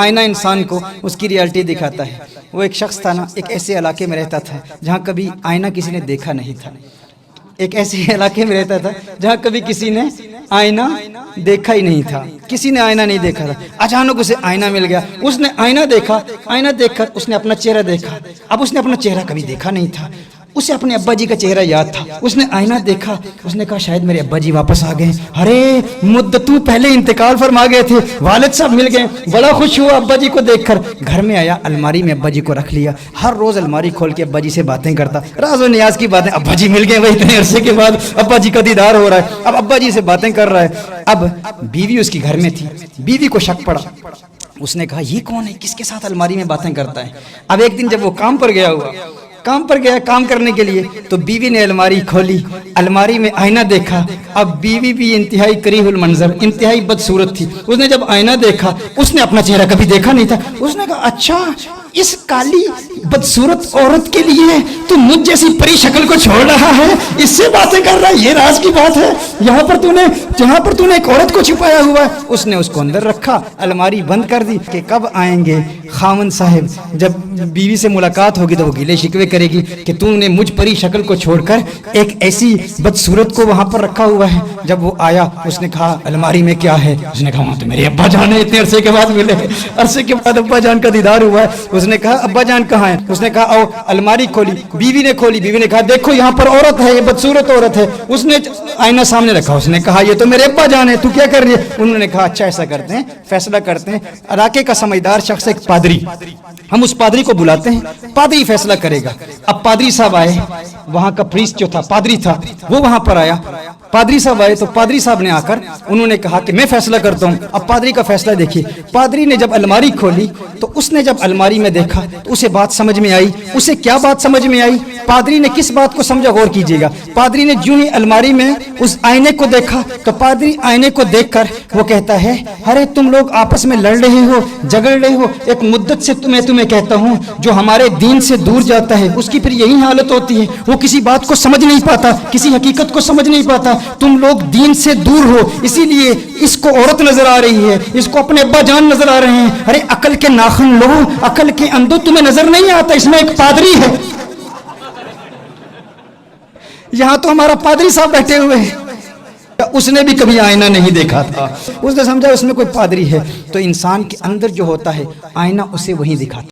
آئینہ انسان کو اس کی ریالٹی دکھاتا ہے۔ وہ ایک شخص تھا نا، ایک ایسے علاقے میں رہتا تھا جہاں کبھی آئینہ کسی نے دیکھا نہیں تھا۔ ایک ایسے علاقے میں رہتا تھا جہاں کبھی کسی نے آئینہ دیکھا ہی نہیں تھا، کسی نے آئینہ نہیں دیکھا تھا۔ اچانک اسے آئینہ مل گیا، اس نے آئینہ دیکھا، آئینہ دیکھ کر اس نے اپنا چہرہ دیکھا۔ اب اس نے اپنا چہرہ کبھی دیکھا نہیں تھا، اسے اپنے ابا جی کا چہرہ یاد تھا۔ اس نے آئینہ دیکھا، اس نے کہا شاید میرے ابا جی واپس آ گئے، ارے مدتوں پہلے انتقال فرما گئے تھے، والد صاحب مل گئے۔ بڑا خوش ہوا ابا جی کو دیکھ کر، گھر میں آیا، الماری میں ابا جی کو رکھ لیا۔ ہر روز الماری کھول کے ابا جی سے باتیں کرتا، راز و نیاز کی باتیں۔ ابا جی مل گئے، وہ اتنے عرصے کے بعد ابا جی کا دیدار ہو رہا ہے، اب ابا جی سے باتیں کر رہا ہے۔ اب بیوی اس کی گھر میں تھی، بیوی کو شک پڑا، اس نے کہا یہ کون ہے، کس کے ساتھ الماری میں باتیں کرتا ہے۔ اب ایک دن جب وہ کام پر گیا ہوا، کام پر گیا کام کرنے کے لیے، تو بیوی نے الماری کھولی، الماری میں آئینہ دیکھا۔ اب بیوی بھی انتہائی کریہ المنظر، انتہائی بدصورت تھی۔ اس نے جب آئینہ دیکھا، اس نے اپنا چہرہ کبھی دیکھا نہیں تھا۔ اس نے کہا اچھا اس کالی بدصورت عورت کے لیے تو مجھ جیسی پری شکل کو چھوڑ رہا ہے، اس سے باتیں کر رہا ہے، یہ راز کی بات ہے۔ جہاں پر تو نے ایک عورت کو چھپایا ہوا ہے۔ اس نے اس کو اندر رکھا، الماری بند کر دی کہ کب آئیں گے خاوند صاحب، جب بیوی سے ملاقات ہوگی تو وہ گلے شکوے کرے گی کہ تم نے مجھ پری شکل کو چھوڑ کر ایک ایسی بدصورت کو وہاں پر رکھا ہوا ہے۔ جب وہ آیا، اس نے کہا الماری میں کیا ہے؟ اس نے کہا وہاں تو میرے ابا جان ہے، اتنے عرصے کے بعد ملے، عرصے کے بعد ابا جان کا دیدار ہوا ہے۔ اس نے کہا ابا جان کہاں ہے؟ اس نے کہا او، الماری کھولی، بیوی نے کھولی، بیوی نے کہا دیکھو یہاں پر عورت ہے، یہ بدصورت عورت ہے۔ اس نے آئینہ سامنے رکھا، اس نے کہا یہ تو میرے ابا جان ہے، تو کیا کر رہی ہے؟ انہوں نے کہا اچھا ایسا کرتے ہیں، فیصلہ کرتے ہیں، علاقے کا سمجھدار شخص ایک پادری، ہم اس پادری کو بلاتے ہیں، پادری فیصلہ کرے گا۔ اب پادری صاحب آئے، وہاں کا پریسٹ جو تھا، پادری تھا، وہ وہاں پر آیا۔ پادری صاحب آئے تو پادری صاحب نے آ کر انہوں نے کہا کہ میں فیصلہ کرتا ہوں۔ اب پادری کا فیصلہ دیکھیے، پادری نے جب الماری کھولی تو اس نے جب الماری میں دیکھا تو اسے بات سمجھ میں آئی۔ اسے کیا بات سمجھ میں آئی؟ پادری نے کس بات کو سمجھا، غور کیجیے گا۔ پادری نے جو ہی الماری میں اس آئینے کو دیکھا تو پادری آئینے کو دیکھ کر وہ کہتا ہے ارے تم لوگ آپس میں لڑ رہے ہو، جھگڑ رہے ہو، ایک مدت سے میں تمہیں کہتا ہوں جو ہمارے دین سے دور جاتا ہے اس کی پھر یہی حالت ہوتی ہے، وہ کسی بات کو سمجھ نہیں پاتا، کسی حقیقت کو سمجھ نہیں پاتا۔ تم لوگ دین سے دور ہو، اسی لیے اس کو عورت نظر آ رہی ہے، اس کو اپنے ابا جان نظر آ رہے ہیں۔ ارے عقل کے ناخن لو، عقل کے اندھو تمہیں نظر نہیں آتا، اس میں ایک پادری ہے۔ یہاں تو ہمارا پادری صاحب بیٹھے ہوئے ہیں، اس نے بھی کبھی آئینہ نہیں دیکھا تھا، اس نے سمجھا اس میں کوئی پادری ہے۔ تو انسان کے اندر جو ہوتا ہے آئینہ اسے وہی دکھاتا ہے۔